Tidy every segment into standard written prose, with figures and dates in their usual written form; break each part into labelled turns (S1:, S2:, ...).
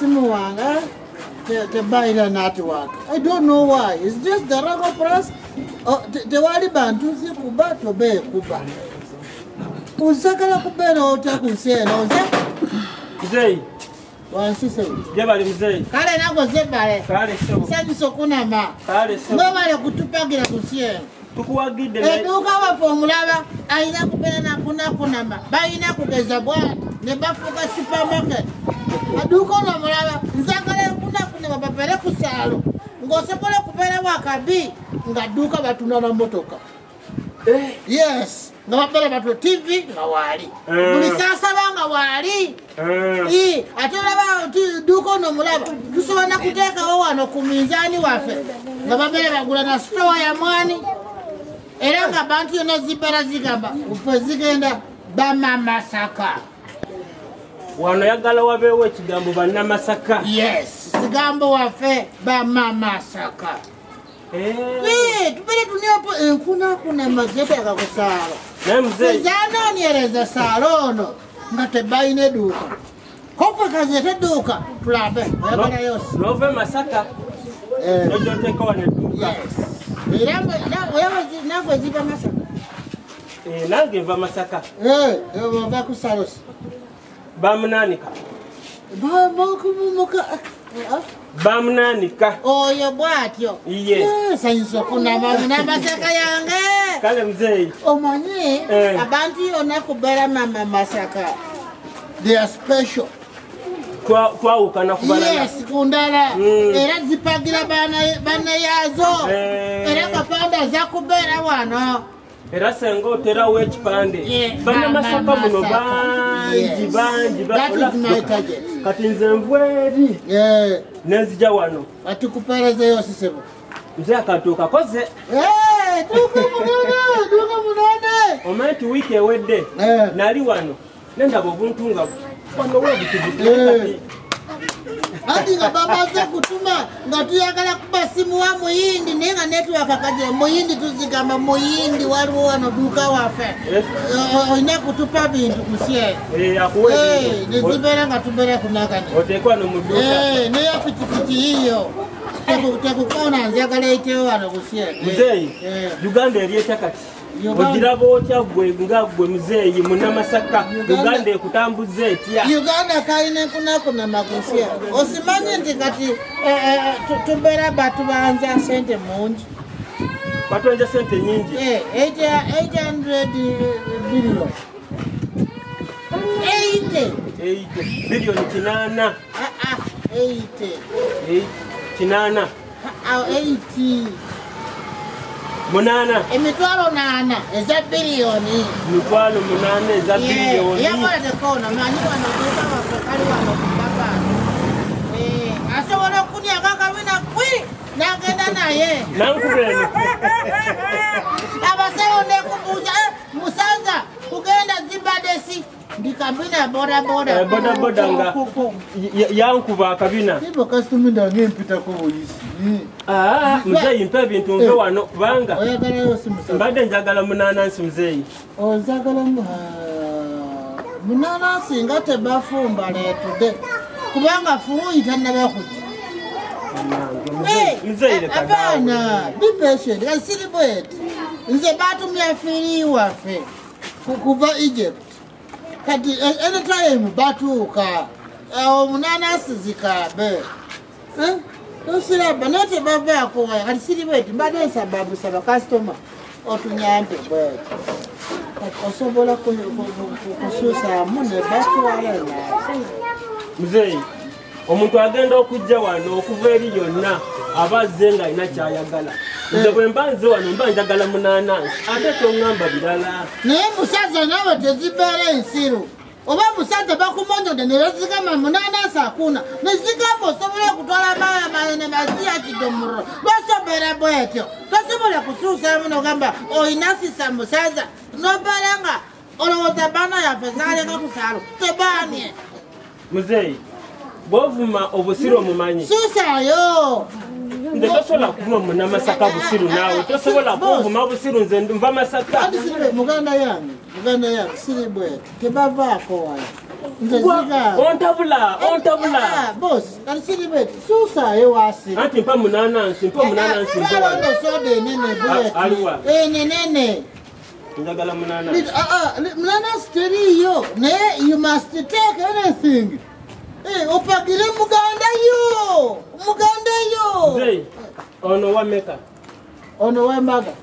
S1: simu wanga tebaira network. I don't know why. It's just the rubber press. The wali bantu si kuba tobe kuba. Uzakala kubera otakusena oze.
S2: Mzee.
S1: Wansise.
S2: Jebali mzee.
S1: Kale nako zebale.
S2: Kale so.
S1: Sadi sokuna ma.
S2: Kale so.
S1: Ngobale kutupagira kusiena.
S2: Tukuwagide
S1: na Eduuka bafomulaba ayina kupera kuna ma. Bayina kugeza bwana ne bafuka supermarket. Eduuka no mulaba nzagala kuna bapere kusalo. Ngosobola kupera wakabi nga Eduuka batunana motoka. Yes. Ngabapera batu TV nga wali. Buli sasa banga wali. Ate olaba Eduuka no mulaba tusobola kuteeka wano ku minzani wafe. Ngabapera bagula na store ya mwani. Era nga bantu yona zibara zigamba ufe zigenda bama Masaka.
S2: Wano yagala wabeewo ekigambo banna Masaka.
S1: Yes, sigambo wafe bama Masaka. Tubere tuniopo kuna mazete akakusalo.
S2: Na mzee.
S1: Zana niereza salono nga tebaine Eduuka. Kofa kazete Eduuka tulabe. Yagala yose.
S2: Nove Masaka. Nojoteka wane Eduuka.
S1: Yes. Iramba nako ziba Masaka.
S2: Nange va Masaka.
S1: Wava kusalos.
S2: Bamunanika. Bamunanika.
S1: Oyo bwatyo.
S2: Iye.
S1: Sayinso kuna mama Masaka yange.
S2: Kale mzee.
S1: Omanyi abantu yona kubera mama Masaka. They are special.
S2: Twawukana kubalana.
S1: Yes, kundala. Era zipagira bana yazo. Era kapanda za kubera wano.
S2: Era sengo tera wechipande. Bana Masaka muno banji.
S1: That is my target.
S2: Kati nze mvweri. Nezija wano.
S1: Atukupereze yose sebo.
S2: Mzee akatuuka koze.
S1: Duka munene.
S2: Omanti wiki ewedde. Nali wano. Nendaba obuntu nga wano webitubuke.
S1: Ati nga bamaze kutuma nga tuyagala kuba simu wa muyindi nenga network akaje muyindi tuzigamba muyindi waliwo wano Eduuka wafe. Oyina kutupa bintu kusye.
S2: Akuwe.
S1: Nizibera nga tubere kunakane.
S2: Otekwa no muduka.
S1: Neya pitipiti hiyo. Tekukona nzagala itewo wano kusye.
S2: Mzee. Uganda erieta kati. Ogiraba otya gwe nga gwe muzeeyi munna Masaka. Uganda ekutambuza etya.
S1: Uganda kaine kuna makusya. Osimanye nti kati tubera batu banza sente mungi.
S2: Batonja sente nyingi.
S1: 800 billion. 80
S2: bilioni 8.
S1: 80.
S2: 8.
S1: 80.
S2: Munana.
S1: Emitwalo 8 eza billioni.
S2: Mitwalo 8 eza billioni.
S1: Yakola tekona manyi wano kuba wakali wano kubaba. Asobola kunya kakawina kwi nagenda naye.
S2: Nankubene.
S1: Abasewo nekubuza musaza kugenda Zimbabwe ndikabina boda.
S2: Boda nga yankuba akabina.
S1: Ibo customer ndange mpita ko boyisi.
S2: Muzeeyi mpe bintu nve wano kubanga.
S1: Oyagala yose musaza.
S2: Mbadde njagala munanansi muzeeyi.
S1: Ozagala munanansi nga tebafumba letude. Kubanga fuuyita nabakuja.
S2: Muzeeyi
S1: Abana, be patient. I celebrate. Nze batumya firi wafe. Kuva Egypt. Kati anytime batuuka. Munanansi zikabe. Tosiraba nate bavaako waya. Kati celebrate. Mbadde sababu saba customer. Otunyampe bwe. Osobola kususa mune batwala na.
S2: Muzeeyi, omuntu agenda okujja wano okuva eri yonna abazze nga alina kyayagala. Nze bwe mbanze wano mba njagala munanansi ate tongamba birala.
S1: Naye musaza nawe tezibeera ensiru. Oba musaza bakumonyode ne bazigamba munanansi akuna. Ne zigamba osobola okutwala mayene maziya kidomoro. Lwasobeera bwetyo. Tosobola kusuusa muno gamba oyinasisa musaza. Nobeera nga olowooza baana yaffe zaaleka kusalo. Tebaanye.
S2: Muzeeyi, bw'ovuma obusiru omumanyi.
S1: Suusayo.
S2: Nze tosobola kuvuma munna Masaka busiru naawe. Tosobola kuvuma busiru nze nva Masaka.
S1: Muganda yange siri bwetu. Tebavaako wano. Nze ziga.
S2: Ontabula.
S1: boss, can see the bed. So sorry, was it?
S2: I think I'm Nancy.
S1: You must take anything. Hey, Opagile Muganda yo.
S2: Zay, on one maker.
S1: On one maker.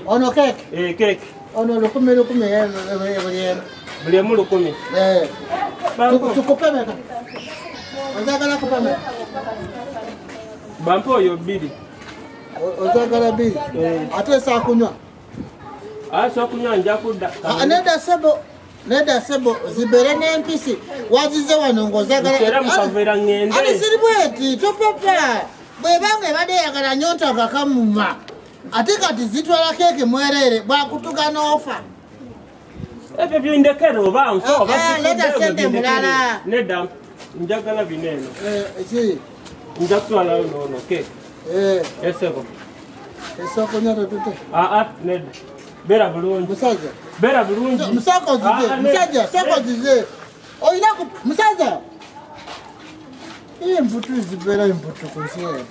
S1: On a cake.
S2: A cake.
S1: On a locumi.
S2: Blemulukumi.
S1: To Copameka. Ozagala Copameka.
S2: Bampo, your biddy.
S1: Ozagala bid. At least I could not.
S2: I saw Kunya and Jakuda.
S1: Another sebo. Neda sebo ziberene MPC wazize wano ngozagala ali siribweti topapa bwebange bade yagala nyota kakamuma ate kati zitwala keke mwerere bwakutuka n'ofa
S2: ebyo byindekere oba nso oba
S1: leta sente mulala
S2: neda njagala bineno
S1: eki
S2: njakutwala ono keke esebo
S1: esoko nyato tute
S2: neda bera bulungi
S1: musajja
S2: bera bulungi
S1: musako zize musajja sako zize oyina ku musajja imbutu zibera imbutu kunsiye